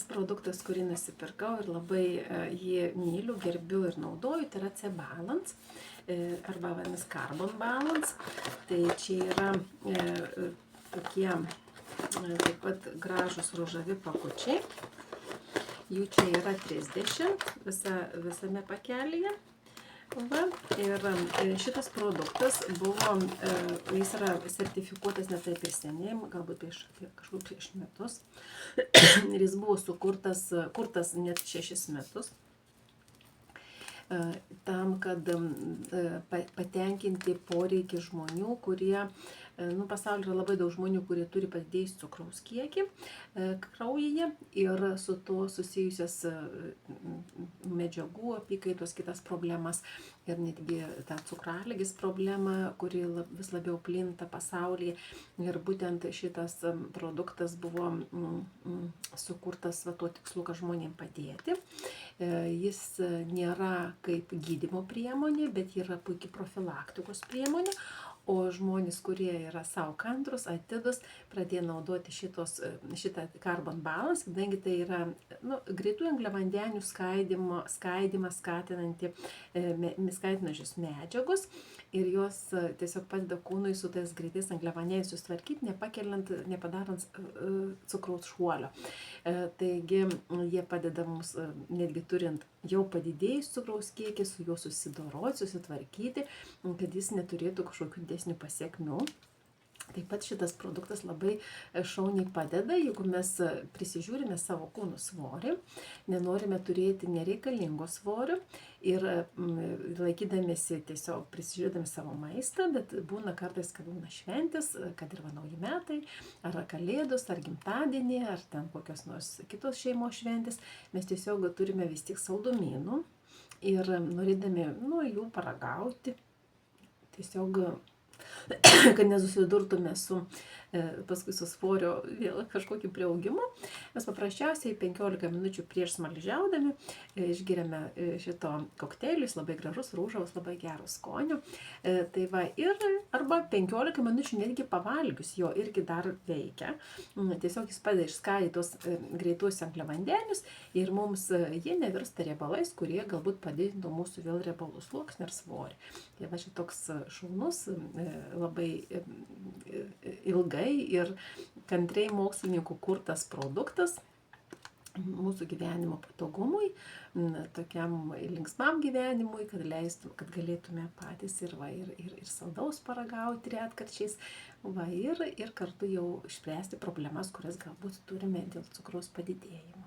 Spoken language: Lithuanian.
Antras produktas, kurį nusipirkau ir labai jį myliu, gerbiu ir naudoju, tai yra C-Balance arba vadinasi Carbon Balance. Tai čia yra tokie taip pat gražus ružavi pakučiai. Jų čia yra 30 visame pakelyje. Va, ir šitas produktas buvo, jis yra sertifikuotas ne taip ir seniai, galbūt prieš metus. Ir jis buvo kurtas net 6 metus. Tam, kad patenkinti poreikį žmonių, kurie, pasaulyje yra labai daug žmonių, kurie turi padidėjusį cukraus kiekį kraujyje ir su to susijusias medžiagų apykaitos kitas problemas ir netgi tą cukraligės problemą, kuri vis labiau plinta pasaulyje. Ir būtent šitas produktas buvo sukurtas tuo tikslu, kad žmonėms padėti. Jis nėra kaip gydymo priemonė, bet yra puikiai profilaktikos priemonė. O žmonės, kurie yra savo kantrus, atidus, pradėjo naudoti šitą Carbon Balance, kadangi tai yra greitų angliavandenių skaidymą skatinančios medžiagos ir jos tiesiog padeda kūnui su tais greitais angliavandeniais susitvarkyti, nepadarant cukraus šuolio. Taigi jie padeda mums, netgi turint jau padidėjus cukraus kiekį, su juo susidoroti, susitvarkyti, kad jis neturėtų kažkokių didesnių pasiekmių. Taip pat šitas produktas labai šauniai padeda, jeigu mes prisižiūrime savo kūno svorį, nenorime turėti nereikalingo svorio ir laikydamėsi tiesiog prisižiūrėdami savo maistą, bet būna kartais, kad būna šventės, kad ir nauji metai, ar kalėdos, ar gimtadieniai, ar ten kokios nors kitos šeimos šventės, mes tiesiog turime vis tik saldumynų ir norėdami jų paragauti, tiesiog kad nesusidurtume paskui su svorio vėl kažkokiu priaugimu, mes paprasčiausiai 15 minučių prieš smaližiaudami išgeriame šito kokteilį, jis labai gražus, rūžavas, labai gero skonio. Tai va, arba 15 minučių netgi pavalgius jo irgi dar veikia. Tiesiog jis padeda išskaidyti tos greitus angliavandenius ir mums jie nevirsta riebalais, kurie galbūt padidintų mūsų vėl riebalų sluoksnį ar svorį. Tai va, šitoks šaunus, labai ilgai ir kantriai mokslininkų kurtas produktas mūsų gyvenimo patogumui, tokiam linksmam gyvenimui, kad galėtume patys ir saldaus paragauti retkarčiais, ir kartu jau išspręsti problemas, kurias galbūt turime dėl cukraus padidėjimo.